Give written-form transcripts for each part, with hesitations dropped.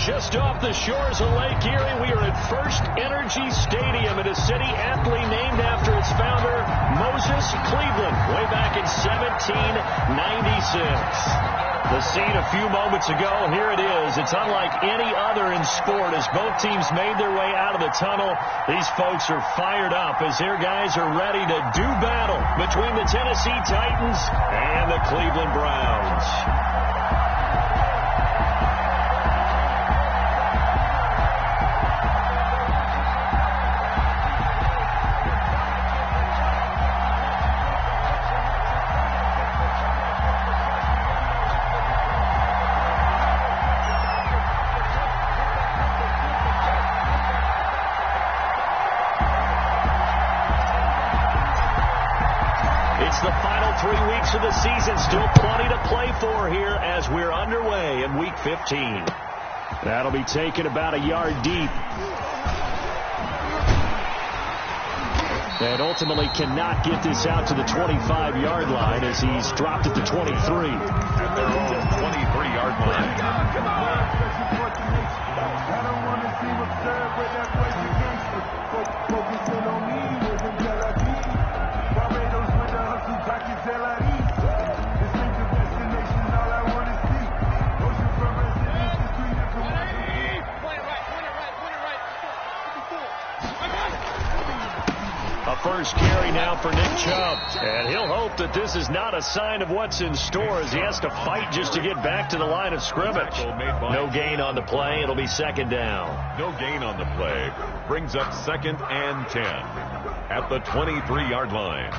Just off the shores of Lake Erie, we are at First Energy Stadium in a city aptly named after its founder, Moses Cleveland, way back in 1796. The scene a few moments ago, here it is. It's unlike any other in sport as both teams made their way out of the tunnel. These folks are fired up as their guys are ready to do battle between the Tennessee Titans and the Cleveland Browns. It's the final 3 weeks of the season. Still plenty to play for here as we're underway in Week 15. That'll be taken about a yard deep. And ultimately cannot get this out to the 25-yard line as he's dropped at the 23. And they're on the 23-yard line. Come on. I don't want to see what's there with that place against us. Focusing on me with Tel Aviv. Barbados with the hustle, Taki Tel Aviv. This ain't the destination, all I want to see. Ocean from residence to street and from Point it right. A first carry now for Nick Chubb. And he'll hope that this is not a sign of what's in store as he has to fight just to get back to the line of scrimmage. No gain on the play. It'll be second down. No gain on the play. Brings up 2nd and 10 at the 23-yard line.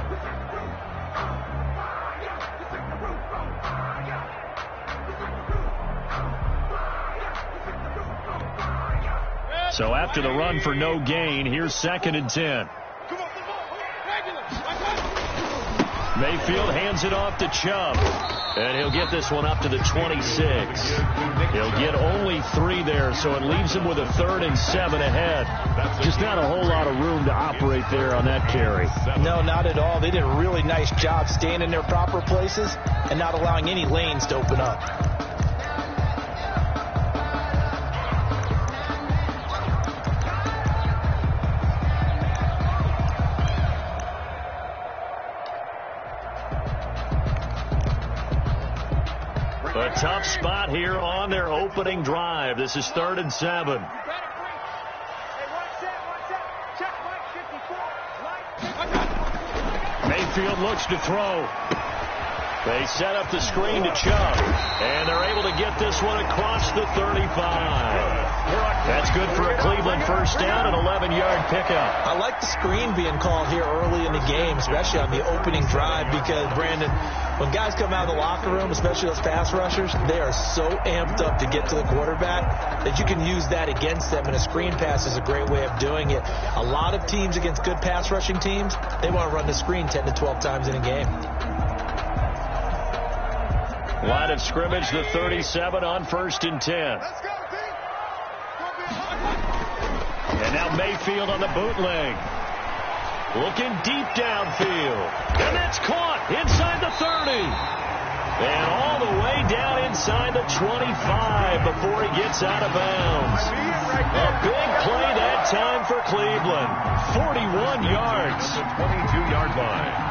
So after the run for no gain, here's 2nd and 10. Mayfield hands it off to Chubb. And he'll get this one up to the 26. He'll get only 3 there, so it leaves him with a 3rd and 7 ahead. Just not a whole lot of room to operate there on that carry. No, not at all. They did a really nice job staying in their proper places and not allowing any lanes to open up. A tough spot here on their opening drive. This is 3rd and 7. Mayfield looks to throw. They set up the screen to Chubb, and they're able to get this one across the 35. That's good for a Cleveland first down, an 11-yard pickup. I like the screen being called here early in the game, especially on the opening drive, because, Brandon, when guys come out of the locker room, especially those pass rushers, they are so amped up to get to the quarterback that you can use that against them, and a screen pass is a great way of doing it. A lot of teams against good pass rushing teams, they want to run the screen 10 to 12 times in a game. Line of scrimmage, the 37 on 1st and 10. And now Mayfield on the bootleg. Looking deep downfield. And that's caught inside the 30. And all the way down inside the 25 before he gets out of bounds. A big play that time for Cleveland. 41 yards. The 22-yard line.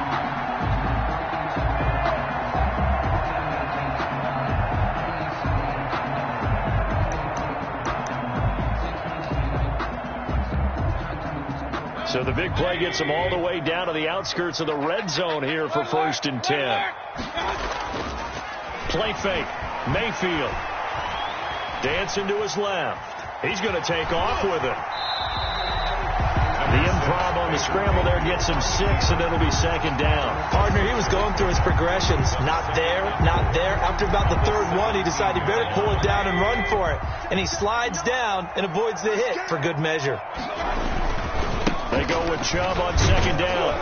So the big play gets him all the way down to the outskirts of the red zone here for 1st and 10. Play fake. Mayfield. Dancing to his left. He's going to take off with it. The improv on the scramble there gets him 6, and it'll be 2nd down. Partner, he was going through his progressions. Not there, not there. After about the 3rd one, he decided he better pull it down and run for it. And he slides down and avoids the hit for good measure. They go with Chubb on 2nd down.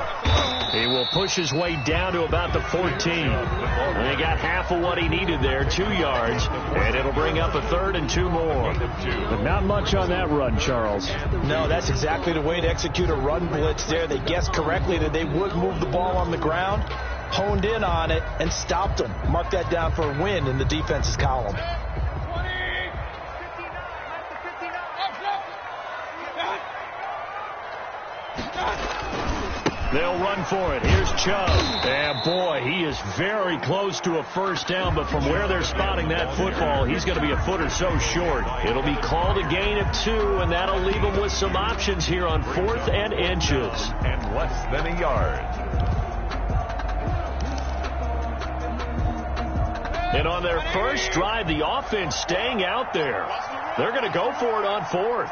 He will push his way down to about the 14. And they got half of what he needed there, 2 yards, and it'll bring up a 3rd and 2 more. But not much on that run, Charles. No, that's exactly the way to execute a run blitz there. They guessed correctly that they would move the ball on the ground, honed in on it, and stopped them. Mark that down for a win in the defense's column. They'll run for it. Here's Chubb. And, boy, he is very close to a first down, but from where they're spotting that football, he's going to be a foot or so short. It'll be called a gain of 2, and that'll leave him with some options here on 4th and inches. And less than a yard. And on their first drive, the offense staying out there. They're going to go for it on 4th.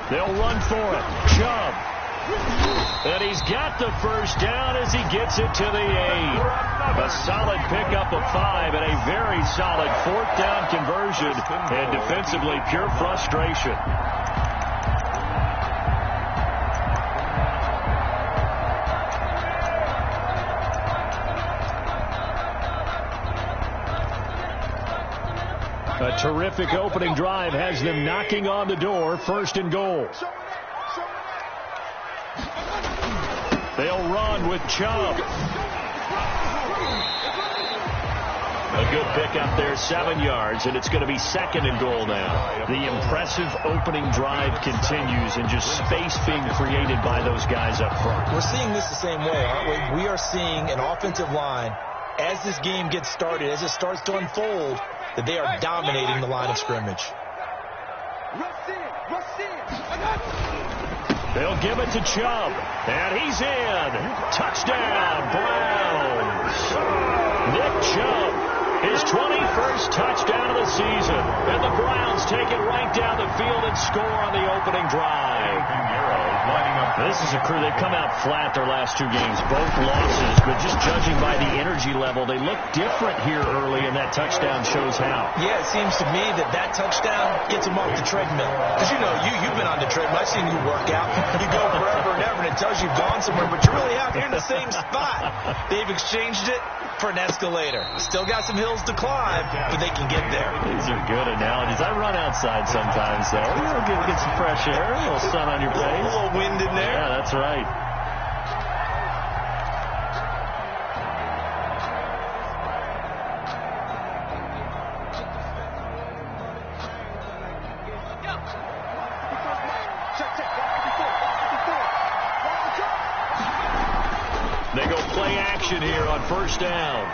They'll run for it. Chubb. And he's got the first down as he gets it to the 8. A solid pickup of 5 and a very solid 4th down conversion. And defensively, pure frustration. A terrific opening drive has them knocking on the door. 1st and goal. They'll run with Chubb. A good pickup there, 7 yards, and it's going to be 2nd and goal now. The impressive opening drive continues, and just space being created by those guys up front. We're seeing this the same way, aren't we? We are seeing an offensive line, as this game gets started, as it starts to unfold, that they are dominating the line of scrimmage. They'll give it to Chubb, and he's in. Touchdown, Browns. Nick Chubb, his 21st touchdown of the season, and the Browns take it right down the field and score on the opening drive. This is a crew. They've come out flat their last 2 games, both losses, but just judging by the energy level, they look different here early, and that touchdown shows how. Yeah, it seems to me that touchdown gets them off the treadmill. Because, you know, you've been on the treadmill. I've seen you work out. You go forever and ever, and it tells you you've gone somewhere, but you're really out here in the same spot. They've exchanged it for an escalator. Still got some hills to climb, but they can get there. These are good analogies. I run outside sometimes, though. You know, get some fresh air, a little sun on your face. A little wind in there. Yeah, that's right. They go play action here on 1st down.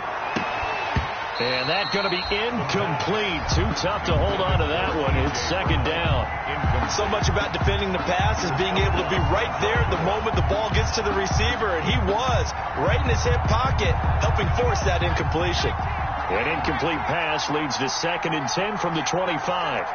And that's going to be incomplete. Too tough to hold on to that one. It's 2nd down. So much about defending the pass is being able to be right there the moment the ball gets to the receiver. And he was right in his hip pocket, helping force that incompletion. An incomplete pass leads to 2nd and 10 from the 25.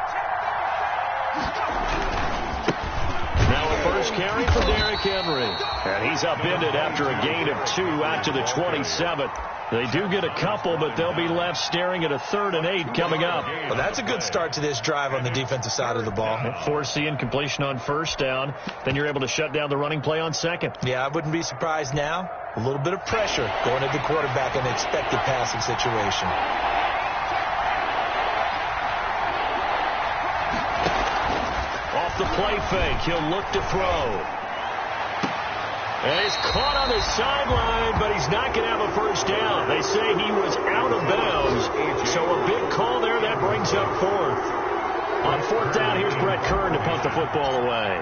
Now a first carry for Derrick Henry. And he's upended after a gain of 2 out to the 27. They do get a couple, but they'll be left staring at a 3rd and 8 coming up. Well, that's a good start to this drive on the defensive side of the ball. Force the incompletion on 1st down. Then you're able to shut down the running play on 2nd. Yeah, I wouldn't be surprised now. A little bit of pressure going at the quarterback in an expected passing situation. Off the play fake, he'll look to throw. And he's caught on the sideline, but he's not going to have a first down. They say he was out of bounds. So a big call there that brings up 4th. On 4th down, here's Brett Kern to punt the football away.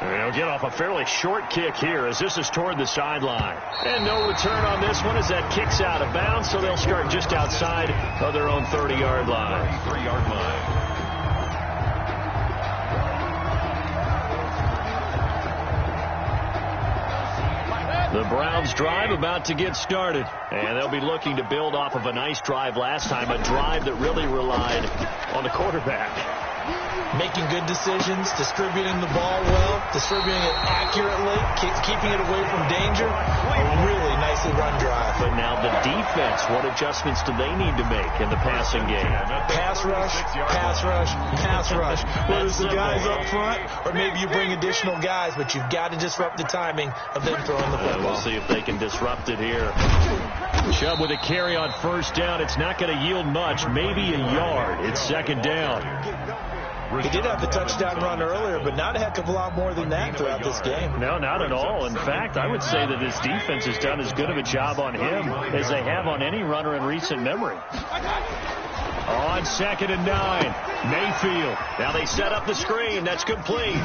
And they'll get off a fairly short kick here as this is toward the sideline. And no return on this one as that kick's out of bounds, so they'll start just outside of their own 30-yard line. 33-yard line. The Browns drive about to get started, and they'll be looking to build off of a nice drive last time, a drive that really relied on the quarterback. Making good decisions, distributing the ball well, distributing it accurately, keeping it away from danger. A really nicely run drive. But now the defense, what adjustments do they need to make in the passing game? Pass rush, pass rush, pass rush. Whether it's the guys up front, or maybe you bring additional guys, but you've got to disrupt the timing of them throwing the football. We'll see if they can disrupt it here. Chubb with a carry on 1st down. It's not going to yield much, maybe a yard. It's 2nd down. He did have the touchdown run earlier, but not a heck of a lot more than that throughout this game. No, not at all. In fact, I would say that his defense has done as good of a job on him as they have on any runner in recent memory. On 2nd and 9, Mayfield. Now they set up the screen. That's complete.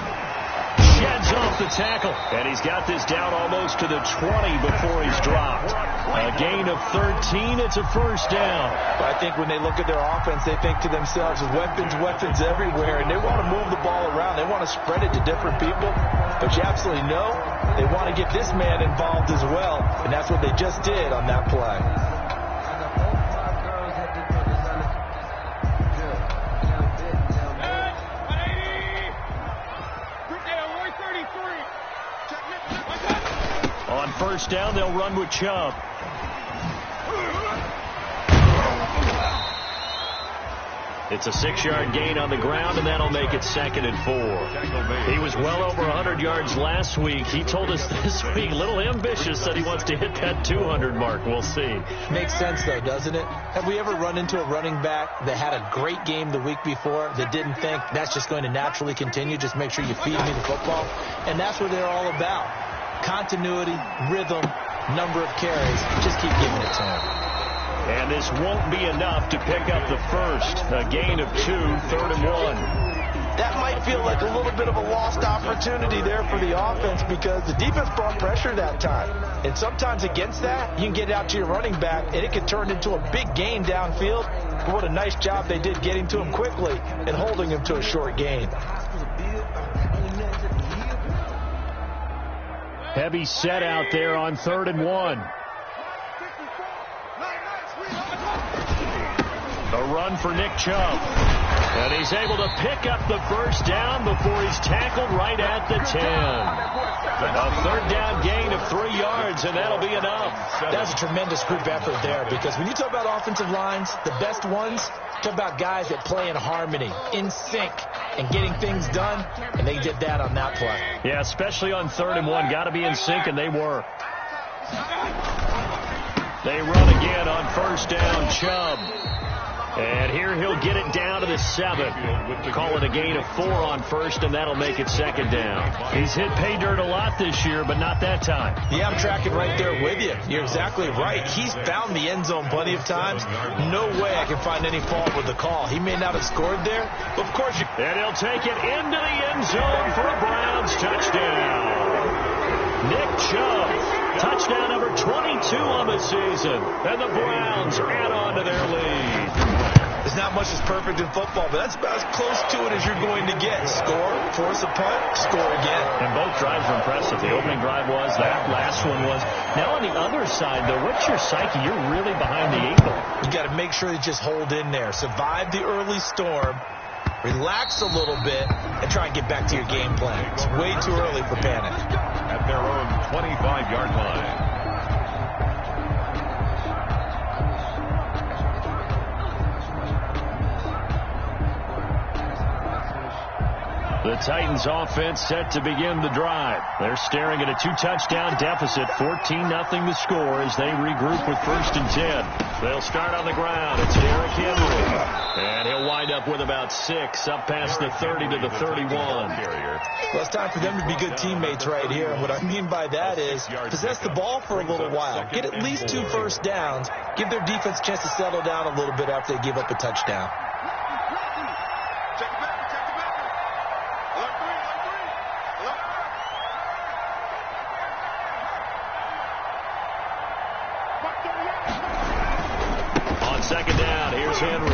Sheds off the tackle. And he's got this down almost to the 20 before he's dropped. A gain of 13. It's a first down. But I think when they look at their offense, they think to themselves, weapons everywhere. And they want to move the ball around. They want to spread it to different people. But you absolutely know they want to get this man involved as well. And that's what they just did on that play. On first down, they'll run with Chubb. It's a 6-yard gain on the ground, and that'll make it 2nd and 4. He was well over 100 yards last week. He told us this week, a little ambitious, that he wants to hit that 200 mark. We'll see. Makes sense, though, doesn't it? Have we ever run into a running back that had a great game the week before that didn't think that's just going to naturally continue? Just make sure you feed me the football. And that's what they're all about. Continuity, rhythm, number of carries. Just keep giving it to him. And this won't be enough to pick up the first. A gain of 2, 3rd and 1. That might feel like a little bit of a lost opportunity there for the offense because the defense brought pressure that time. And sometimes against that, you can get out to your running back, and it can turn into a big gain downfield. But what a nice job they did getting to him quickly and holding him to a short gain. Heavy set out there on 3rd and 1. A run for Nick Chubb. And he's able to pick up the first down before he's tackled right at the 10. A 3rd down gain of 3 yards, and that'll be enough. That's a tremendous group effort there because when you talk about offensive lines, the best ones, talk about guys that play in harmony, in sync, and getting things done, and they did that on that play. Yeah, especially on 3rd and 1. Got to be in sync, and they were. They run again on first down, Chubb. And here he'll get it down to the 7. Call it a gain of 4 on first, and that'll make it 2nd down. He's hit pay dirt a lot this year, but not that time. Yeah, I'm tracking right there with you. You're exactly right. He's found the end zone plenty of times. No way I can find any fault with the call. He may not have scored there, but of course you... And he'll take it into the end zone for a Browns touchdown. Nick Chubb, touchdown number 22 on the season. And the Browns add on to their lead. There's not much that's perfect in football, but that's about as close to it as you're going to get. Score, force a punt, score again. And both drives were impressive. The opening drive was, that last one was. Now on the other side, though, what's your psyche? You're really behind the 8 ball. You got to make sure you just hold in there. Survive the early storm. Relax a little bit and try and get back to your game plan. It's way too early for panic. At their own 25-yard line. The Titans offense set to begin the drive. They're staring at a 2-touchdown deficit, 14-0 the score as they regroup with 1st and 10. They'll start on the ground. It's Derrick Henry. And he'll wind up with about 6, up past the 30 to the 31. Well, it's time for them to be good teammates right here. And what I mean by that is possess the ball for a little while. Get at least 2 first downs. Give their defense a chance to settle down a little bit after they give up a touchdown. Second down, here's Henry.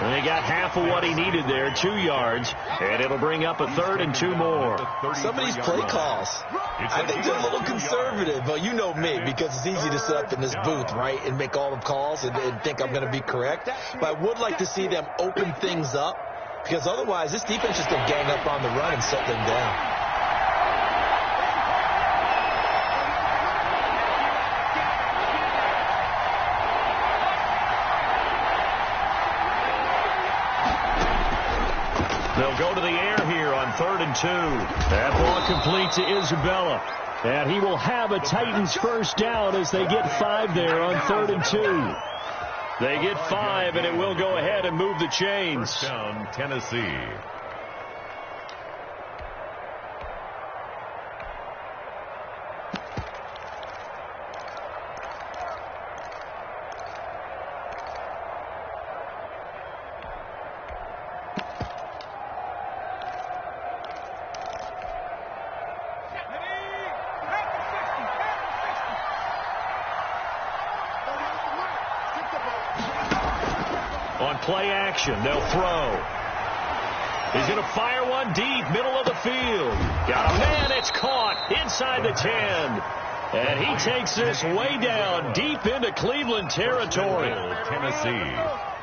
And he got half of what he needed there, 2 yards, and it'll bring up a 3rd and 2 more. Some of these play calls, I think they're a little conservative. But you know me, because it's easy to sit up in this booth, right, and make all the calls and think I'm going to be correct. But I would like to see them open things up, because otherwise this defense is going to gang up on the run and shut them down. They'll go to the air here on 3rd and 2. That ball complete to Isabella. And he will have a Titans first down as they get 5 there on 3rd and 2. They get 5, and it will go ahead and move the chains. First down, Tennessee. On play action, they'll throw. He's going to fire one deep, middle of the field. Got a man, it's caught inside the 10. And he takes this way down, deep into Cleveland territory. Tennessee.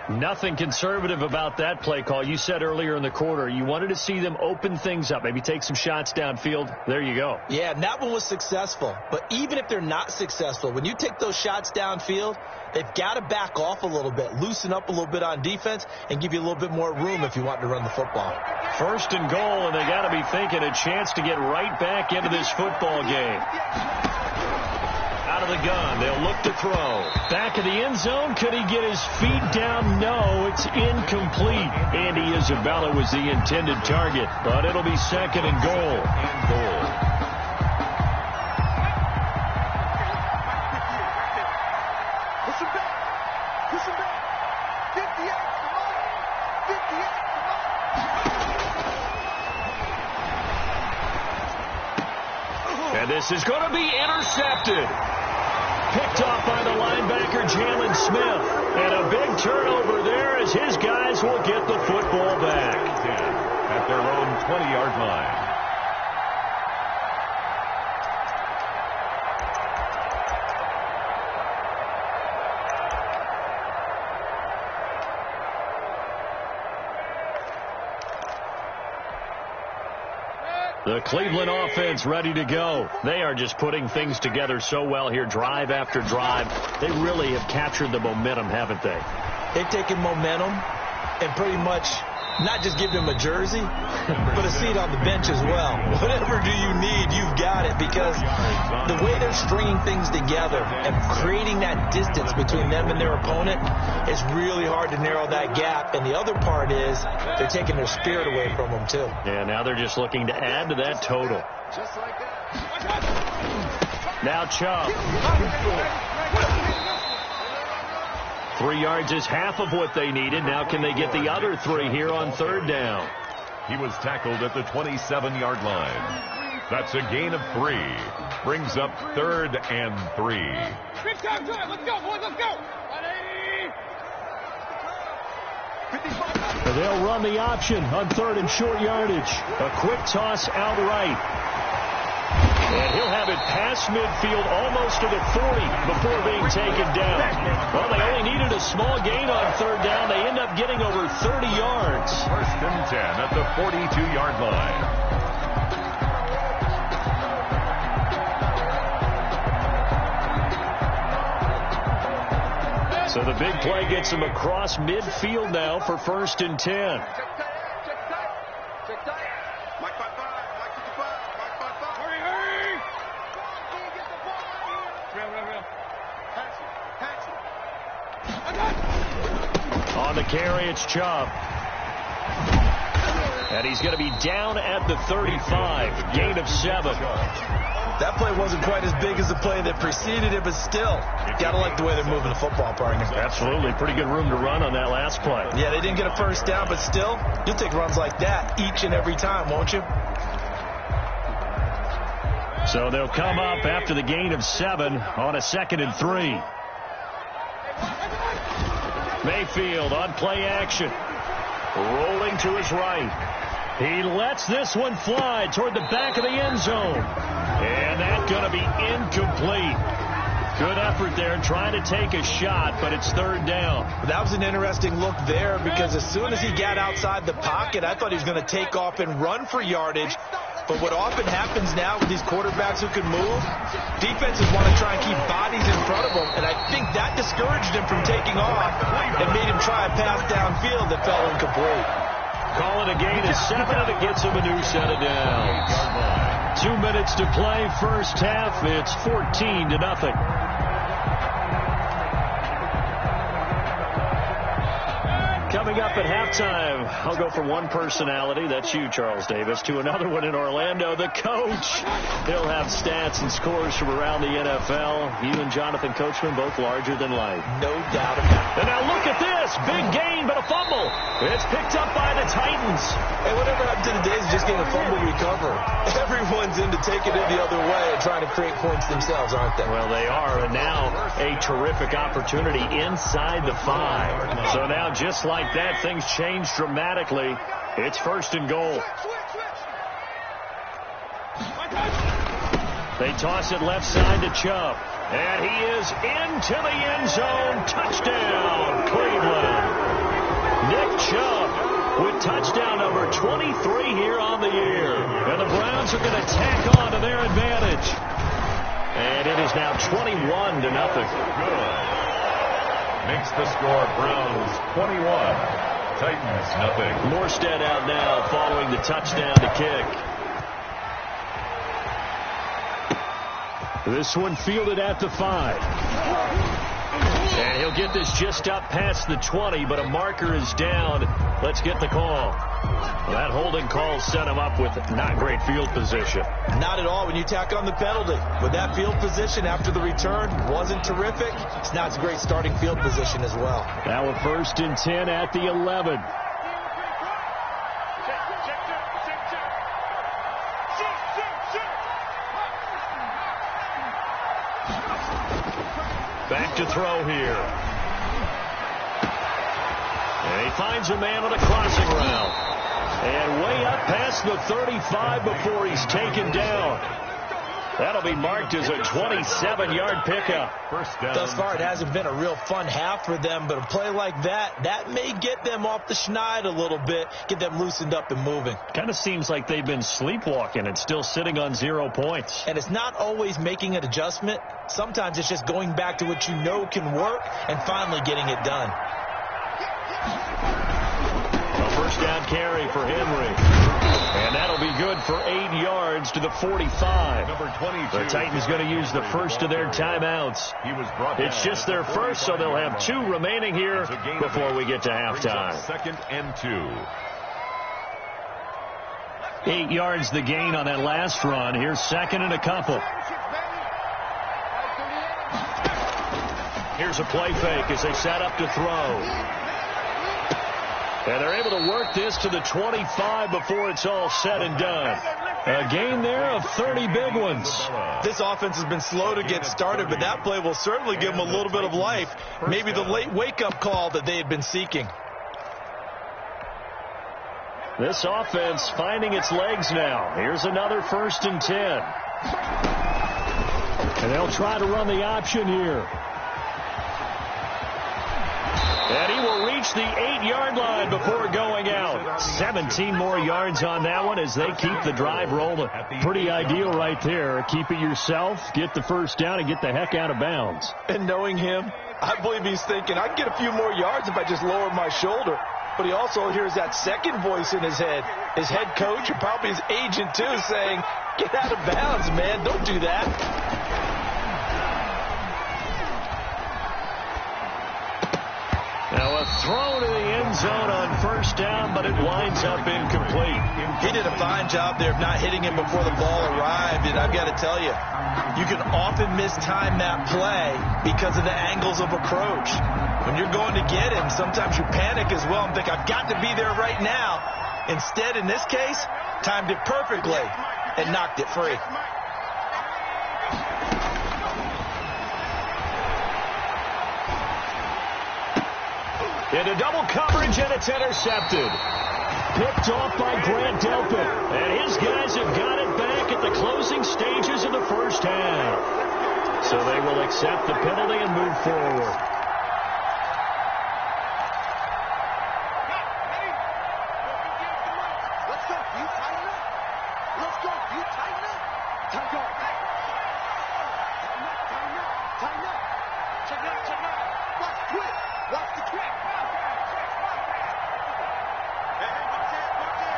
Nothing conservative about that play call. You said earlier in the quarter you wanted to see them open things up, maybe take some shots downfield. There you go. Yeah, and that one was successful. But even if they're not successful, when you take those shots downfield, they've got to back off a little bit, loosen up a little bit on defense, and give you a little bit more room if you want to run the football. First and goal, and they got to be thinking a chance to get right back into this football game. Out of the gun, they'll look to throw. Back of the end zone, could he get his feet down? No, it's incomplete. Andy Isabella was the intended target, but it'll be second and goal. And this is going to be intercepted. Picked off by the linebacker, Jalen Smith. And a big turnover there as his guys will get the football back. At their own 20-yard line. The Cleveland offense ready to go. They are just putting things together so well here, drive after drive. They really have captured the momentum, haven't they? They've taken momentum and pretty much not just give them a jersey, but a seat on the bench as well. Whatever do you need, you've got it, because the way they're stringing things together and creating that distance between them and their opponent is really hard to narrow that gap. And the other part is they're taking their spirit away from them, too. Yeah, now they're just looking to add to that total. Now Chubb. 3 yards is half of what they needed. Now can they get the other 3 here on third down? He was tackled at the 27-yard line. That's a gain of 3. Brings up 3rd and 3. Big time drive. Let's go, boys. Let's go. They'll run the option on 3rd and short yardage. A quick toss out right. And he'll have it past midfield almost to the 40 before being taken down. Well, they only needed a small gain on third down. They end up getting over 30 yards. First and 10 at the 42-yard line. So the big play gets them across midfield now for 1st and 10. On the carry, it's Chubb. And he's going to be down at the 35. Gain of 7. That play wasn't quite as big as the play that preceded it, but still, got to like the way they're moving the football, partner. Absolutely. Pretty good room to run on that last play. Yeah, they didn't get a first down, but still, you'll take runs like that each and every time, won't you? So they'll come up after the gain of 7 on a 2nd and 3. Mayfield on play action. Rolling to his right. He lets this one fly toward the back of the end zone. And that's going to be incomplete. Good effort there trying to take a shot, but it's 3rd down. That was an interesting look there, because as soon as he got outside the pocket, I thought he was going to take off and run for yardage. But what often happens now with these quarterbacks who can move, defenses want to try and keep bodies in front of them, and I think that discouraged him from taking off and made him try a pass downfield that fell incomplete. Call it a gain of 7, and it gets him a new set of downs. 2 minutes to play, first half. It's 14-0. Coming up at halftime, I'll go from one personality, that's you, Charles Davis, to another one in Orlando, the coach. He'll have stats and scores from around the NFL. You and Jonathan Coachman, both larger than life. No doubt about it. And now look at this. Big gain, but a fumble. It's picked up by the Titans. Hey, whatever happened to the days of just getting a fumble recover? Everyone's into taking it the other way and trying to create points themselves, aren't they? Well, they are, and now a terrific opportunity inside the 5. So now, just like that, things change dramatically. It's 1st and goal. They toss it left side to Chubb. And he is into the end zone. Touchdown, Cleveland. Nick Chubb with touchdown number 23 here on the year. And the Browns are going to tack on to their advantage. And it is now 21-0. Good. Makes the score Browns 21, Titans nothing. Morstead out now following the touchdown to kick. This one fielded at the 5. And he'll get this just up past the 20, but a marker is down. Let's get the call. Well, that holding call set him up with not great field position. Not at all when you tack on the penalty. With that field position after the return wasn't terrific. It's not a great starting field position as well. Now a 1st and 10 at the 11. Back to throw here. And he finds a man on a crossing route. And way up past the 35 before he's taken down. That'll be marked as a 27-yard pickup. First down. Thus far, it hasn't been a real fun half for them, but a play like that may get them off the schneid a little bit, get them loosened up and moving. Kind of seems like they've been sleepwalking and still sitting on 0 points. And it's not always making an adjustment. Sometimes it's just going back to what you know can work and finally getting it done. A 1st down carry for Henry. And that'll be good for 8 yards to the 45. Number 22. The Titans going to use the first of their timeouts. He was brought It's just their first, so they'll have 2 remaining here before we get to halftime. 2nd and 2. 8 yards the gain on that last run. Here's 2nd and a couple. Here's a play fake as they set up to throw. And they're able to work this to the 25 before it's all said and done. A gain there of 30 big ones. This offense has been slow to get started, but that play will certainly give them a little bit of life. Maybe the late wake-up call that they had been seeking. This offense finding its legs now. Here's another 1st and 10. And they'll try to run the option here. And he will reach the 8-yard line before going out. 17 more yards on that one as they keep the drive rolling. Pretty ideal right there. Keep it yourself, get the 1st down, and get the heck out of bounds. And knowing him, I believe he's thinking, I can get a few more yards if I just lower my shoulder. But he also hears that second voice in his head. His head coach, or probably his agent too, saying, get out of bounds, man. Don't do that. Now a throw to the end zone on 1st down, but it winds up incomplete. He did a fine job there of not hitting him before the ball arrived, and I've got to tell you, you can often mistime that play because of the angles of approach. When you're going to get him, sometimes you panic as well and think, I've got to be there right now. Instead, in this case, timed it perfectly and knocked it free. Into double coverage, and it's intercepted. Picked off by Grant Delpit. And his guys have got it back at the closing stages of the 1st half. So they will accept the penalty and move forward. Let's go. You tighten up. Let's go. You tighten up. Tighten up. Tighten up. Tighten up. Check it out. Check it out. Watch the twist. Watch the twist. Hey, watch it. Watch it.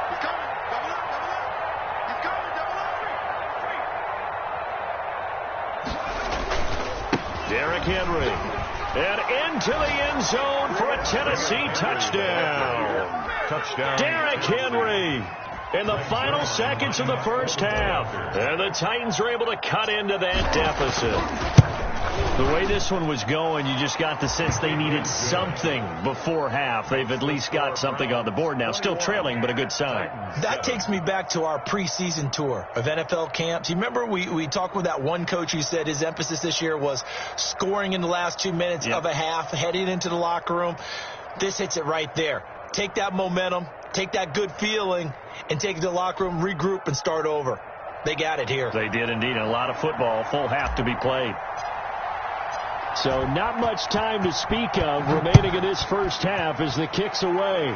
He's coming. Double up. Double up. He's coming. Double up. Free. Derrick Henry. And into the end zone for a Tennessee touchdown. Derrick Henry in the final seconds of the first half. And the Titans are able to cut into that deficit. The way this one was going, you just got the sense they needed something before half. They've at least got something on the board now. Still trailing, but a good sign. That takes me back to our preseason tour of NFL camps. You remember we talked with that one coach who said his emphasis this year was scoring in the last 2 minutes of a half, heading into the locker room. This hits it right there. Take that momentum, take that good feeling, and take it to the locker room, regroup, and start over. They got it here. They did indeed. A lot of football, full half to be played. So not much time to speak of remaining in this first half as the kick's away.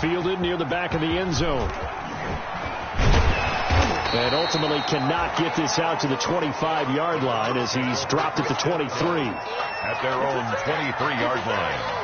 Fielded near the back of the end zone. And ultimately cannot get this out to the 25-yard line as he's dropped at the 23. At their own 23-yard line.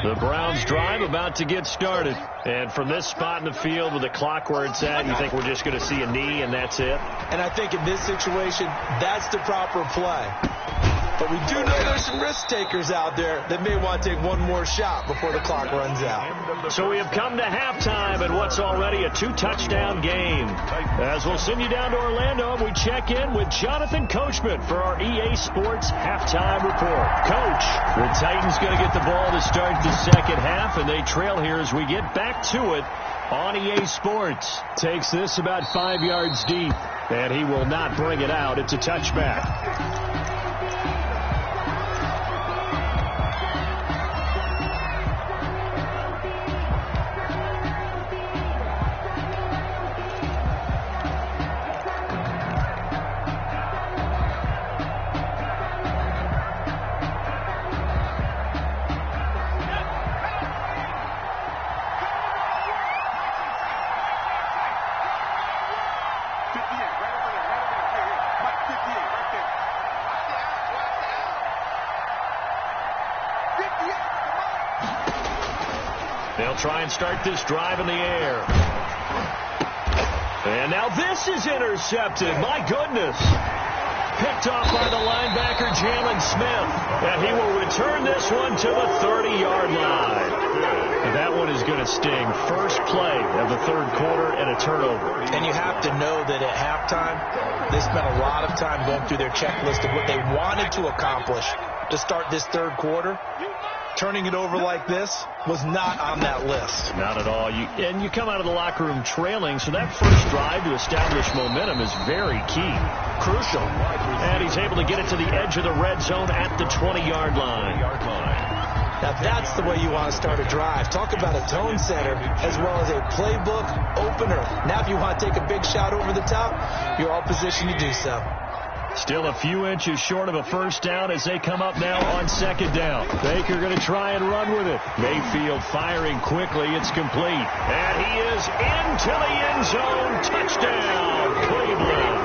The Browns drive about to get started. And from this spot in the field with the clock where it's at, you think we're just going to see a knee and that's it? And I think in this situation, that's the proper play. But we do know there's some risk takers out there that may want to take one more shot before the clock runs out. So we have come to halftime in what's already a 2-touchdown game. As we'll send you down to Orlando, we check in with Jonathan Coachman for our EA Sports halftime report. Coach, the Titans going to get the ball to start the second half, and they trail here as we get back to it on EA Sports. Takes this about 5 yards deep, and he will not bring it out. It's a touchback. They'll try and start this drive in the air. And now this is intercepted. My goodness. Picked off by the linebacker, Jalen Smith. And he will return this one to the 30-yard line. And that one is going to sting. First play of the third quarter and a turnover. And you have to know that at halftime, they spent a lot of time going through their checklist of what they wanted to accomplish to start this third quarter. Turning it over like this was not on that list. Not at all. And you come out of the locker room trailing, so that first drive to establish momentum is very key. Crucial. And he's able to get it to the edge of the red zone at the 20-yard line. Now that's the way you want to start a drive. Talk about a tone setter as well as a playbook opener. Now if you want to take a big shot over the top, you're all positioned to do so. Still a few inches short of a first down as they come up now on second down. Baker going to try and run with it. Mayfield firing quickly. It's complete. And he is into the end zone. Touchdown, Cleveland.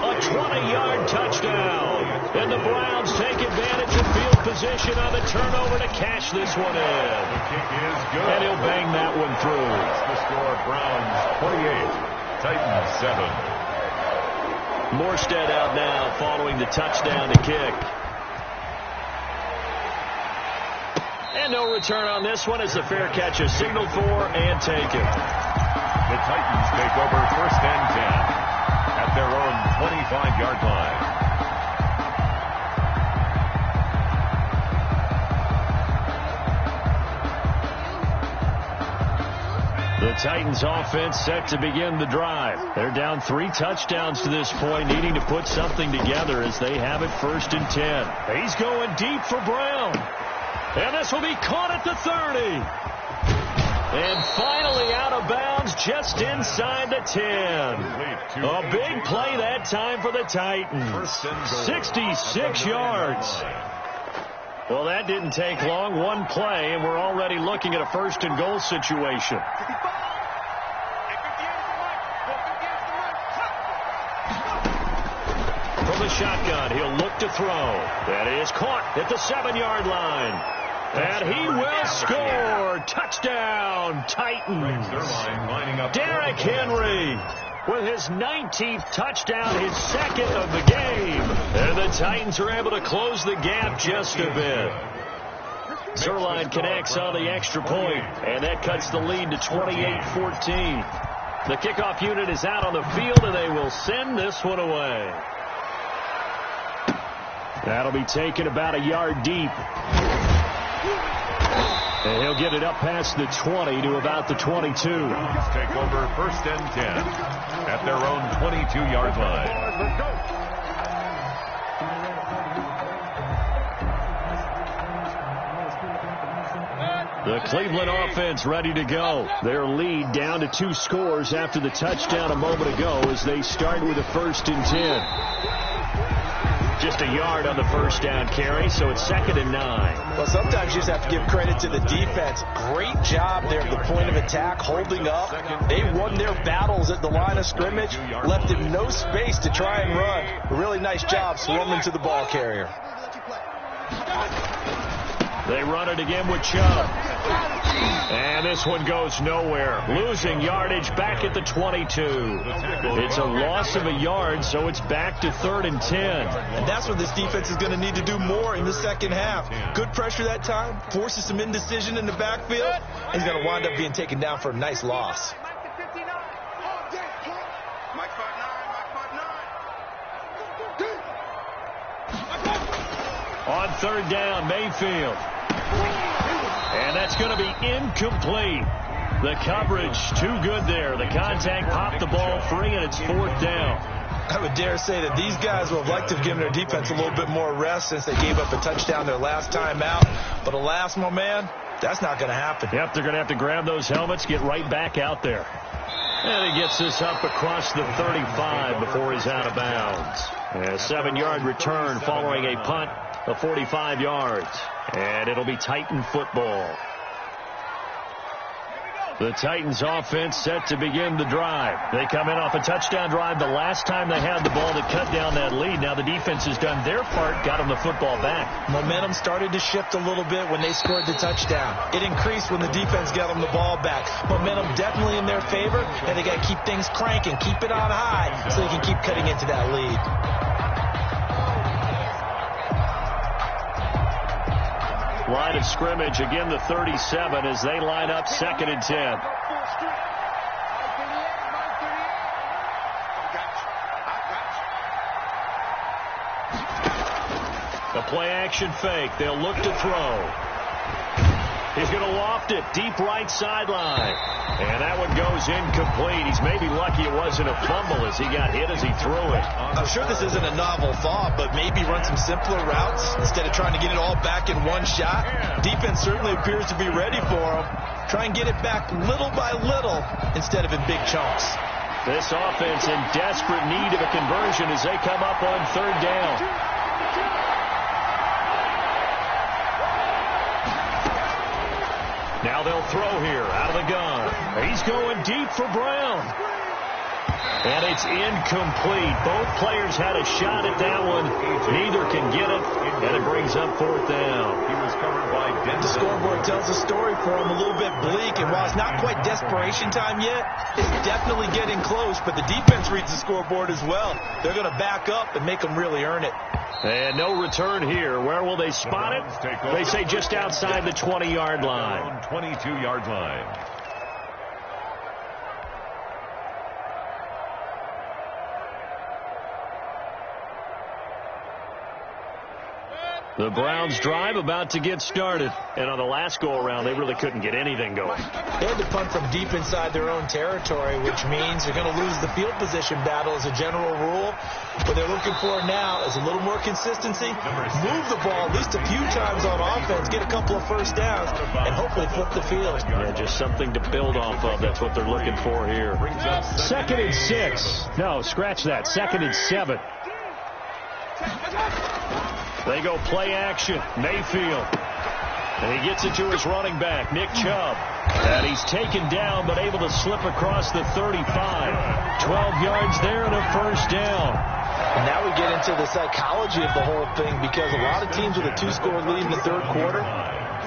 A 20-yard touchdown. And the Browns take advantage of field position on the turnover to cash this one in. The kick is good. And he'll bang that one through. The score, Browns 28, Titans 7. Morstead out now following the touchdown to kick. And no return on this one as the fair catch is signaled for and taken. The Titans take over first and 10 at their own 25-yard line. The Titans offense set to begin the drive. They're down 3 touchdowns to this point, needing to put something together as they have it first and 10. He's going deep for Brown. And this will be caught at the 30. And finally out of bounds just inside the 10. A big play that time for the Titans. 66 yards. Well, that didn't take long. One play, and we're already looking at a first and goal situation. From the shotgun. He'll look to throw. That is caught at the 7-yard line. And he will score. Touchdown, Titans. Derrick Henry with his 19th touchdown, his second of the game. And the Titans are able to close the gap just a bit. Zerline connects on the extra point, and that cuts the lead to 28-14. The kickoff unit is out on the field, and they will send this one away. That'll be taken about a yard deep. And he'll get it up past the 20 to about the 22. Take over 1st and 10 at their own 22-yard line. The Cleveland offense ready to go. Their lead down to 2 scores after the touchdown a moment ago as they start with a 1st and 10. Just a yard on the first down carry, so it's 2nd and 9. Well, sometimes you just have to give credit to the defense. Great job there at the point of attack, holding up. They won their battles at the line of scrimmage, left him no space to try and run. A really nice job swarming to the ball carrier. They run it again with Chubb. And this one goes nowhere. Losing yardage back at the 22. It's a loss of a yard, so it's back to 3rd and 10. And that's what this defense is going to need to do more in the second half. Good pressure that time, forces some indecision in the backfield. He's going to wind up being taken down for a nice loss. On 3rd down, Mayfield. And that's going to be incomplete. The coverage too good there. The contact popped the ball free, and it's 4th down. I would dare say that these guys would have liked to have given their defense a little bit more rest since they gave up a touchdown their last time out. But alas, my man, that's not going to happen. Yep, they're going to have to grab those helmets, get right back out there. And he gets this up across the 35 before he's out of bounds. A 7-yard return following a punt of 45 yards. And it'll be Titan football. The Titans offense set to begin the drive. They come in off a touchdown drive the last time they had the ball to cut down that lead. Now the defense has done their part, got them the football back. Momentum started to shift a little bit when they scored the touchdown. It increased when the defense got them the ball back. Momentum definitely in their favor, and they got to keep things cranking, keep it on high so they can keep cutting into that lead. Line of scrimmage, again the 37 as they line up 2nd and 10. The play action fake. They'll look to throw. He's going to loft it deep right sideline. And that one goes incomplete. He's maybe lucky it wasn't a fumble as he got hit as he threw it. I'm sure this isn't a novel thought, but maybe run some simpler routes instead of trying to get it all back in one shot. Defense certainly appears to be ready for him. Try and get it back little by little instead of in big chunks. This offense in desperate need of a conversion as they come up on 3rd down. Now they'll throw here out of the gun. He's going deep for Brown. And it's incomplete. Both players had a shot at that one. Neither can get it, and it brings up 4th down. He was covered by Denton. The scoreboard tells a story for him, a little bit bleak, and while it's not quite desperation time yet, it's definitely getting close, but the defense reads the scoreboard as well. They're going to back up and make them really earn it. And no return here. Where will they spot it? They say just outside the 20-yard line. 22-yard line. The Browns drive about to get started. And on the last go-around, they really couldn't get anything going. They had to punt from deep inside their own territory, which means they're going to lose the field position battle as a general rule. What they're looking for now is a little more consistency. Move the ball at least a few times on offense, get a couple of first downs, and hopefully flip the field. Yeah, just something to build off of. That's what they're looking for here. 2nd and 6. No, scratch that. 2nd and 7. They go play action. Mayfield. And he gets it to his running back, Nick Chubb. And he's taken down but able to slip across the 35. 12 yards there and a first down. And now we get into the psychology of the whole thing, because a lot of teams with a 2-score lead in the third quarter,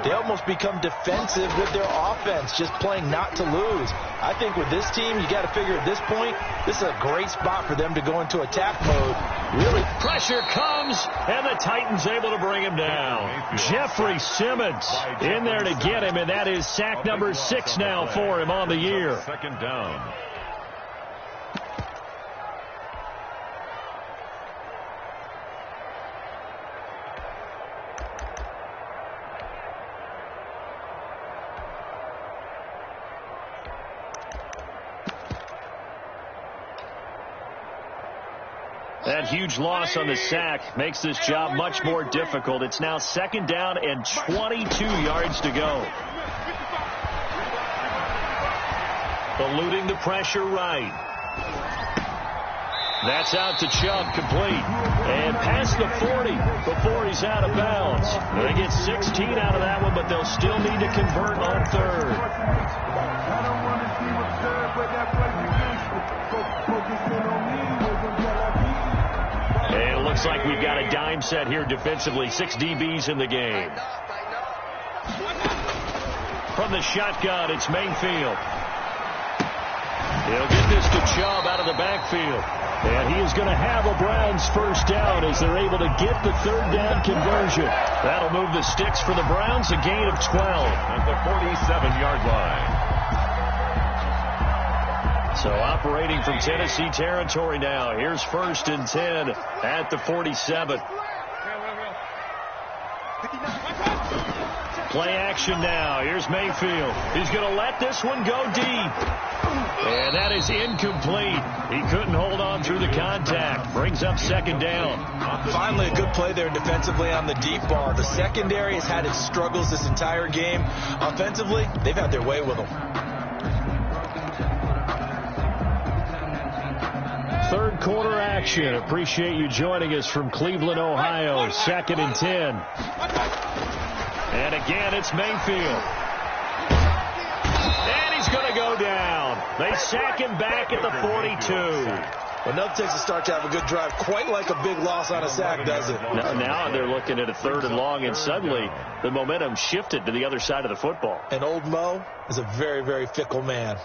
they almost become defensive with their offense, just playing not to lose. I think with this team, you got to figure at this point, this is a great spot for them to go into attack mode. Really, pressure comes, and the Titans able to bring him down. Jeffrey Simmons in there to get him, and that is sack number 6 now for him on the year. Second down. That huge loss on the sack makes this job much more difficult. It's now second down and 22 yards to go. Eluding the pressure right. That's out to Chubb, complete. And past the 40 before he's out of bounds. They get 16 out of that one, but they'll still need to convert on third. I don't want to see what's good, but that plays against me. Focusing on me until I beat. And it looks like we've got a dime set here defensively. 6 DBs in the game. From the shotgun, it's Mayfield. He'll get this to Chubb out of the backfield. And he is going to have a Browns first down as they're able to get the third down conversion. That'll move the sticks for the Browns, a gain of 12. At the 47-yard line. So operating from Tennessee territory now. Here's 1st and 10 at the 47. Play action now. Here's Mayfield. He's going to let this one go deep. And that is incomplete. He couldn't hold on through the contact. Brings up second down. Finally, a good play there defensively on the deep ball. The secondary has had its struggles this entire game. Offensively, they've had their way with them. Third quarter action. Appreciate you joining us from Cleveland, Ohio. 2nd and 10. And again, it's Mayfield. And he's going to go down. They sack him back at the 42. Well, nothing takes a start to have a good drive, quite like a big loss on a sack, does it? Now they're looking at a 3rd and long, and suddenly the momentum shifted to the other side of the football. And old Mo is a very, very fickle man.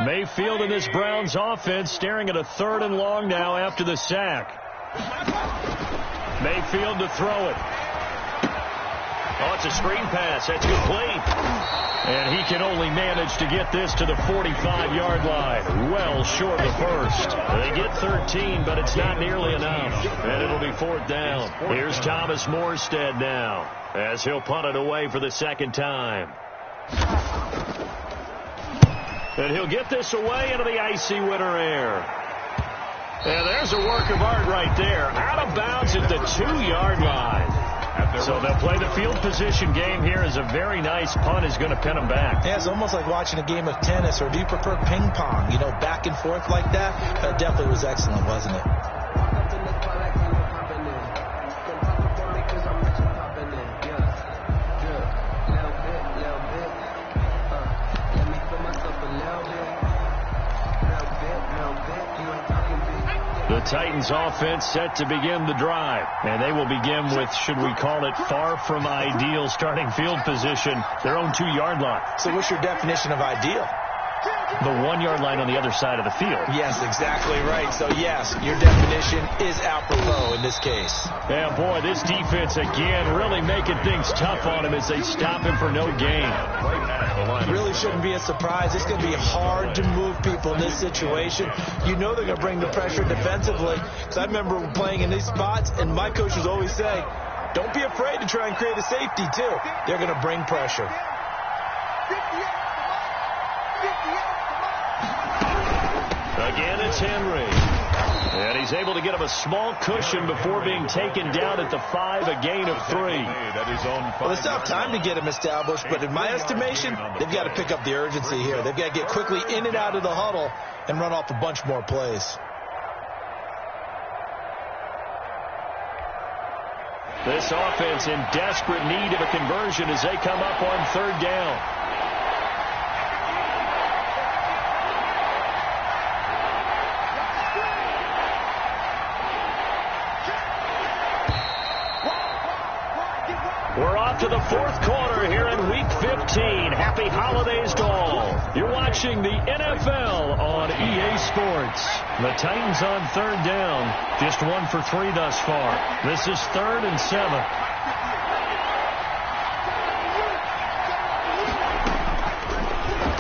Mayfield and this Browns offense staring at a 3rd and long now after the sack. Mayfield to throw it. Oh, it's a screen pass. That's complete. And he can only manage to get this to the 45-yard line. Well short of the first. They get 13, but it's not nearly enough. And it'll be 4th down. Here's Thomas Morstead now as he'll punt it away for the second time. And he'll get this away into the icy winter air. And there's a work of art right there. Out of bounds at the 2-yard line. So they'll play the field position game here as a very nice punt is going to pin them back. Yeah, it's almost like watching a game of tennis, or do you prefer ping pong? You know, back and forth like that? That definitely was excellent, wasn't it? The Titans offense set to begin the drive. And they will begin with, should we call it, far from ideal starting field position, their own 2-yard line. So what's your definition of ideal? The 1-yard line on the other side of the field. Yes, exactly right. So, yes, your definition is apropos in this case. Yeah, boy, this defense, again, really making things tough on him as they stop him for no gain. Really shouldn't be a surprise. It's going to be hard to move people in this situation. You know they're going to bring the pressure defensively. Because I remember playing in these spots, and my coaches always say, don't be afraid to try and create a safety, too. They're going to bring pressure. Again, it's Henry. And he's able to get him a small cushion before being taken down at the 5, a gain of 3. Well, it's not time to get him established, but in my estimation, they've got to pick up the urgency here. They've got to get quickly in and out of the huddle and run off a bunch more plays. This offense in desperate need of a conversion as they come up on third down. We're off to the fourth quarter here in Week 15. Happy holidays to all. You're watching the NFL on EA Sports. The Titans on third down. Just 1 for 3 thus far. This is 3rd and 7.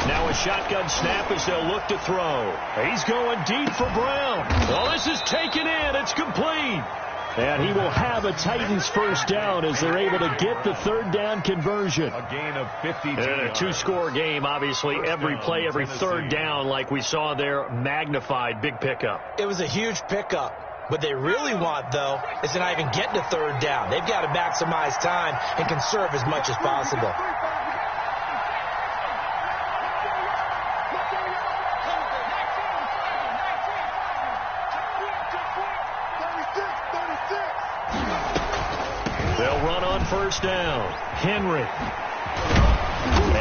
Now a shotgun snap as they'll look to throw. He's going deep for Brown. Well, this is taken in. It's complete. And he will have a Titans first down as they're able to get the third down conversion. A gain of 52. And a two-score game, obviously. Every play, every third down, like we saw there, magnified. Big pickup. It was a huge pickup. What they really want, though, is to not even get to third down. They've got to maximize time and conserve as much as possible. They'll run on first down. Henry.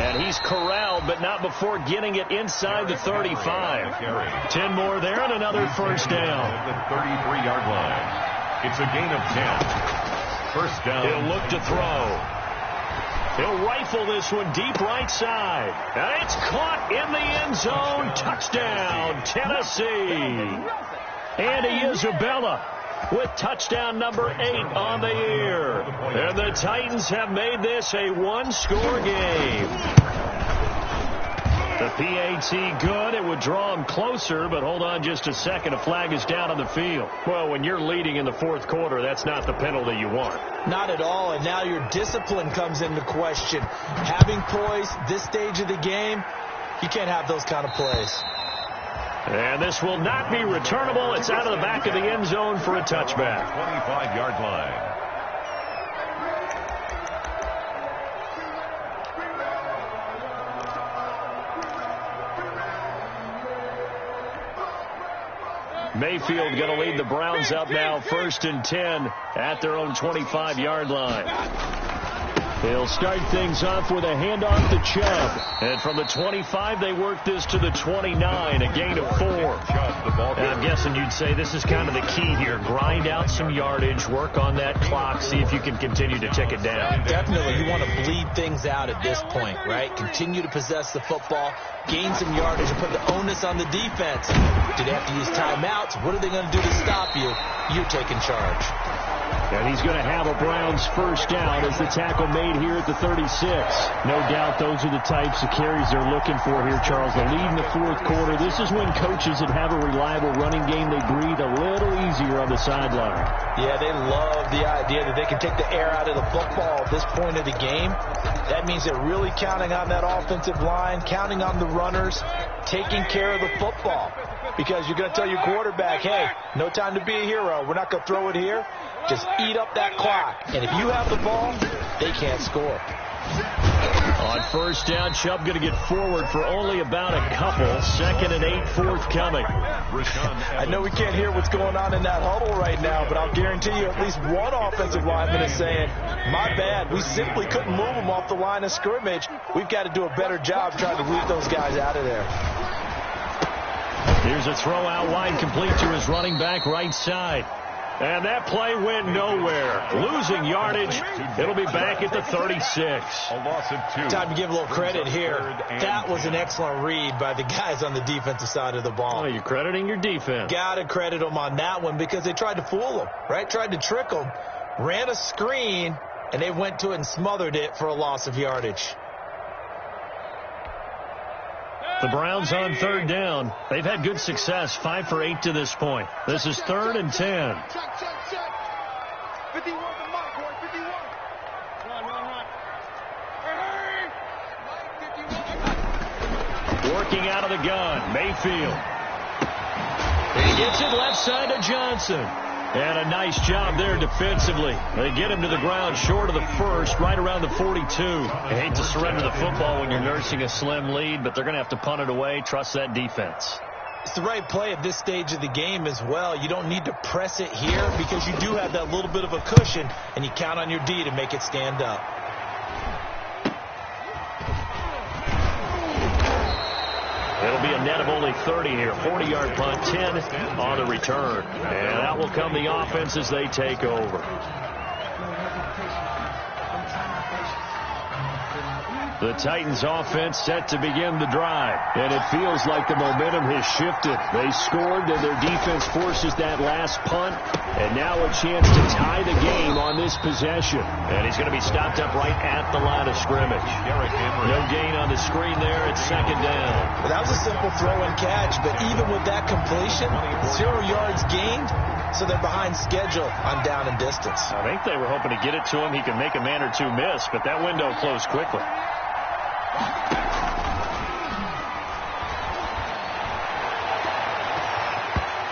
And he's corralled, but not before getting it inside the 35. 10 more there and another first down. At the 33-yard line. It's a gain of 10. First down. He'll look to throw. He'll rifle this one deep right side. And it's caught in the end zone. Touchdown, Tennessee. Andy Isabella with touchdown number 8 on the year. And the Titans have made this a one-score game. The PAT good. It would draw them closer, but hold on just a second. A flag is down on the field. Well, when you're leading in the fourth quarter, that's not the penalty you want. Not at all, and now your discipline comes into question. Having poise this stage of the game, you can't have those kind of plays. And this will not be returnable. It's out of the back of the end zone for a touchback. 25-yard line. Mayfield going to lead the Browns up now, 1st and 10 at their own 25-yard line. They'll start things off with a handoff to Chubb. And from the 25, they work this to the 29, a gain of 4. And I'm guessing you'd say this is kind of the key here. Grind out some yardage, work on that clock, see if you can continue to tick it down. Definitely. You want to bleed things out at this point, right? Continue to possess the football, gain some yardage, and put the onus on the defense. Do they have to use timeouts? What are they going to do to stop you? You're taking charge. And he's going to have a Browns first down as the tackle made here at the 36. No doubt those are the types of carries they're looking for here, Charles. The lead in the fourth quarter. This is when coaches that have a reliable running game, they breathe a little easier on the sideline. Yeah, they love the idea that they can take the air out of the football at this point of the game. That means they're really counting on that offensive line, counting on the runners, taking care of the football. Because you're going to tell your quarterback, hey, no time to be a hero. We're not going to throw it here. Just eat up that clock. And if you have the ball, they can't score. On first down, Chubb going to get forward for only about a couple. 2nd and 8 forthcoming. I know we can't hear what's going on in that huddle right now, but I'll guarantee you at least one offensive lineman is saying, my bad, we simply couldn't move them off the line of scrimmage. We've got to do a better job trying to weed those guys out of there. Here's a throw out wide, complete to his running back right side. And that play went nowhere. Losing yardage. It'll be back at the 36. A loss of 2. Time to give a little credit here. That was an excellent read by the guys on the defensive side of the ball. Oh, you're crediting your defense. Got to credit them on that one because they tried to fool them, right? Tried to trick them. Ran a screen, and they went to it and smothered it for a loss of yardage. The Browns on third down. They've had good success, 5 for 8 to this point. This is 3rd and 10. Check. 51 the mark, boy. 51. Run. Hey! Working out of the gun, Mayfield. He gets it left side to Johnson. And a nice job there defensively. They get him to the ground short of the first, right around the 42. I hate to surrender the football when you're nursing a slim lead, but they're going to have to punt it away. Trust that defense. It's the right play at this stage of the game as well. You don't need to press it here because you do have that little bit of a cushion, and you count on your D to make it stand up. It'll be a net of only 30 here. 40-yard punt, 10 on the return. And that will come the offense as they take over. The Titans offense set to begin the drive. And it feels like the momentum has shifted. They scored, and their defense forces that last punt. And now a chance to tie the game on this possession. And he's going to be stopped up right at the line of scrimmage. No gain on the screen there. It's second down. Well, that was a simple throw and catch, but even with that completion, 0 yards gained, so they're behind schedule on down and distance. I think they were hoping to get it to him. He can make a man or two miss, but that window closed quickly.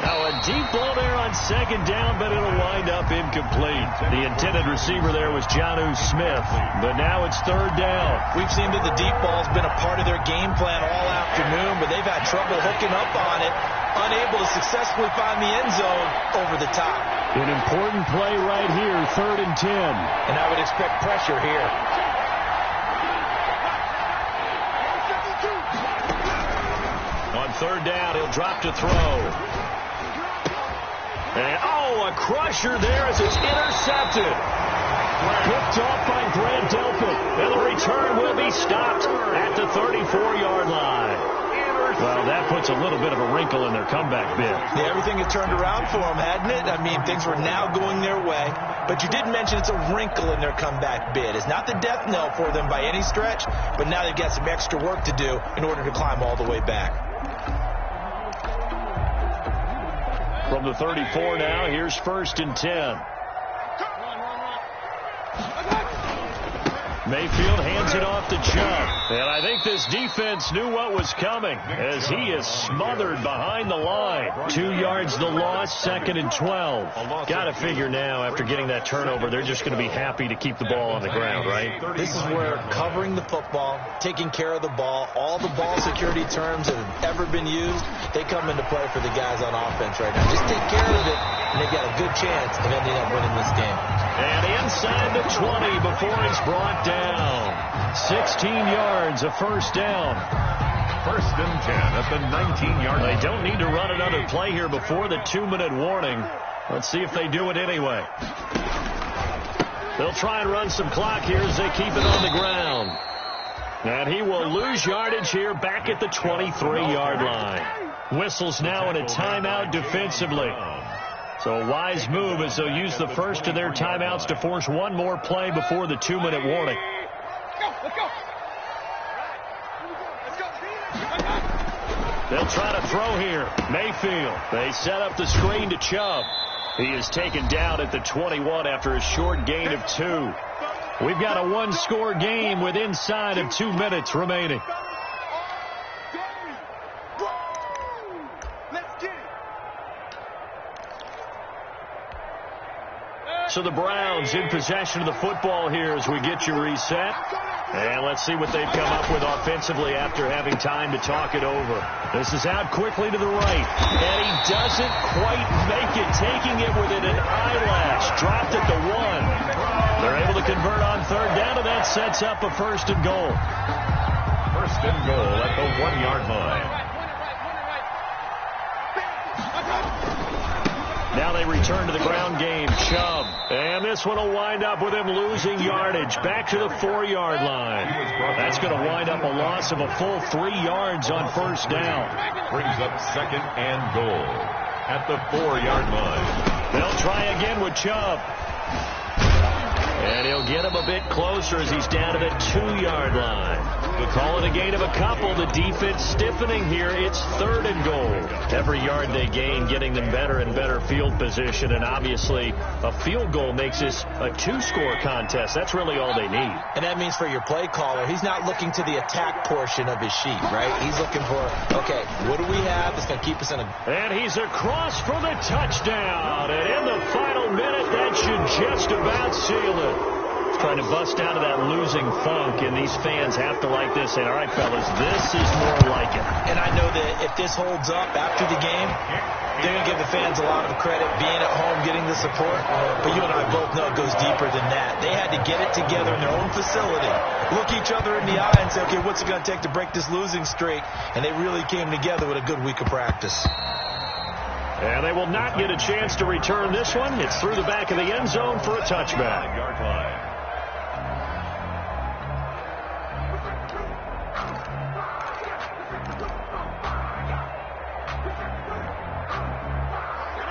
Now a deep ball there on second down, but it'll wind up incomplete. The intended receiver there was Jonnu Smith, but now it's third down. We've seen that the deep ball's been a part of their game plan all afternoon, but they've had trouble hooking up on it, unable to successfully find the end zone over the top. An important play right here, 3rd and 10. And I would expect pressure here. On third down, he'll drop to throw. And, a crusher there as it's intercepted. Picked off by Grant Delpit. And the return will be stopped at the 34-yard line. Well, that puts a little bit of a wrinkle in their comeback bid. Yeah, everything had turned around for them, hadn't it? I mean, things were now going their way. But you did mention it's a wrinkle in their comeback bid. It's not the death knell for them by any stretch, but now they've got some extra work to do in order to climb all the way back. From the 34 now, here's 1st and 10. Mayfield hands it off to Chubb. And I think this defense knew what was coming as he is smothered behind the line. 2 yards the loss, 2nd and 12. Got to figure now after getting that turnover, they're just going to be happy to keep the ball on the ground, right? This is where covering the football, taking care of the ball, all the ball security terms that have ever been used, they come into play for the guys on offense right now. Just take care of it, and they've got a good chance of ending up winning this game. And inside the 20 before it's brought down. 16 yards, a first down. 1st and 10 at the 19-yard line. They don't need to run another play here before the 2-minute warning. Let's see if they do it anyway. They'll try and run some clock here as they keep it on the ground. And he will lose yardage here back at the 23-yard line. Whistles now in a timeout defensively. So a wise move as they'll use the first of their timeouts to force one more play before the 2-minute warning. They'll try to throw here. Mayfield. They set up the screen to Chubb. He is taken down at the 21 after a short gain of 2. We've got a 1-score game with inside of 2 minutes remaining. So the Browns in possession of the football here as we get you reset. And let's see what they've come up with offensively after having time to talk it over. This is out quickly to the right. And he doesn't quite make it, taking it within an eyelash. Dropped at the 1. They're able to convert on third down, and that sets up a 1st and goal. 1st and goal at the 1-yard line. Now they return to the ground game. Chubb. And this one will wind up with him losing yardage. Back to the 4-yard line. That's going to wind up a loss of a full 3 yards on 1st down. Brings up 2nd and goal at the 4-yard line. They'll try again with Chubb. And he'll get him a bit closer as he's down to the 2-yard line. We'll call it a gain of a couple. The defense stiffening here. It's 3rd and goal. Every yard they gain, getting them better and better field position. And obviously, a field goal makes this a 2-score contest. That's really all they need. And that means for your play caller, he's not looking to the attack portion of his sheet, right? He's looking for, okay, what do we have that's going to keep us in a... And he's across for the touchdown. And in the final minute, that should just about seal it. Trying to bust out of that losing funk, and these fans have to like this. Saying, all right, fellas, this is more like it. And I know that if this holds up after the game, they're going to give the fans a lot of credit being at home, getting the support. But you and I both know it goes deeper than that. They had to get it together in their own facility, look each other in the eye and say, okay, what's it going to take to break this losing streak? And they really came together with a good week of practice. And they will not get a chance to return this one. It's through the back of the end zone for a touchback.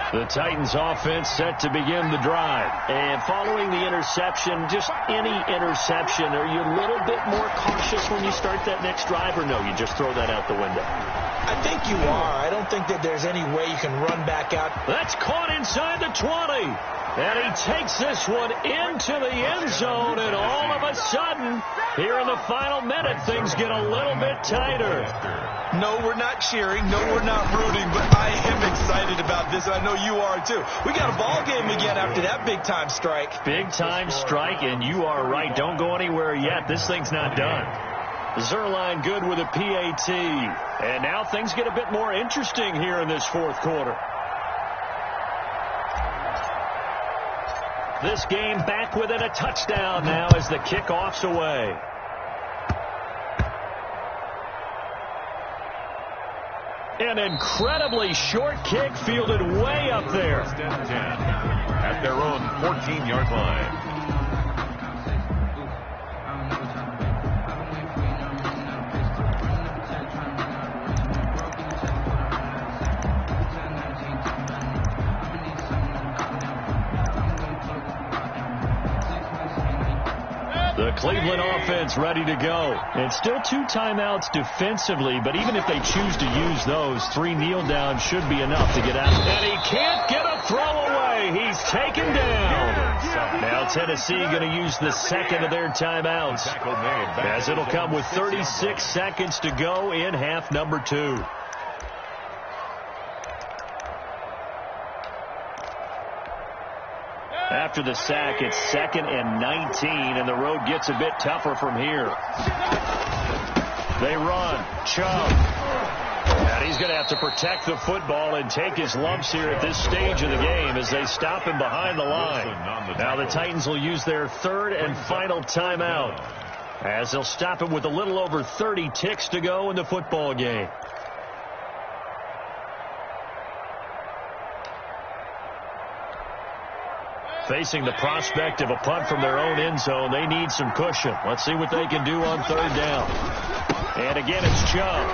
The Titans offense set to begin the drive. And following the interception, just any interception, are you a little bit more cautious when you start that next drive, or no, you just throw that out the window? I think you are. I don't think that there's any way you can run back out. That's caught inside the 20. And he takes this one into the end zone, and all of a sudden, here in the final minute, things get a little bit tighter. No, we're not cheering. No, we're not rooting, but I am excited about this, and I know you are too. We got a ball game again after that big-time strike. Big-time strike, and you are right. Don't go anywhere yet. This thing's not done. Zerline good with a PAT. And now things get a bit more interesting here in this fourth quarter. This game back within a touchdown now as the kickoff's away. An incredibly short kick fielded way up there. At their own 14-yard line. The Cleveland offense ready to go. And still 2 timeouts defensively, but even if they choose to use those, 3 kneel downs should be enough to get out. And he can't get a throw away. He's taken down. Now Tennessee going to use the second of their timeouts, as it'll come with 36 seconds to go in half number 2. After the sack, it's 2nd and 19, and the road gets a bit tougher from here. They run. Chubb. And he's going to have to protect the football and take his lumps here at this stage of the game as they stop him behind the line. Now the Titans will use their third and final timeout, as they'll stop him with a little over 30 ticks to go in the football game. Facing the prospect of a punt from their own end zone, they need some cushion. Let's see what they can do on third down. And again, it's Chubb.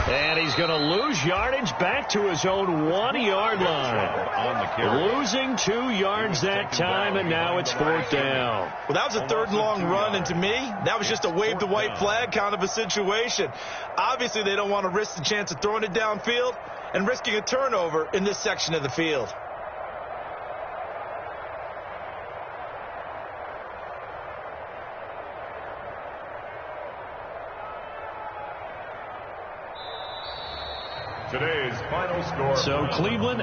And he's going to lose yardage back to his own 1-yard line. Losing 2 yards that time, and now it's 4th down. Well, that was a 3rd and long run, and to me, that was just a wave the white flag kind of a situation. Obviously, they don't want to risk the chance of throwing it downfield and risking a turnover in this section of the field. Today's final score. So Cleveland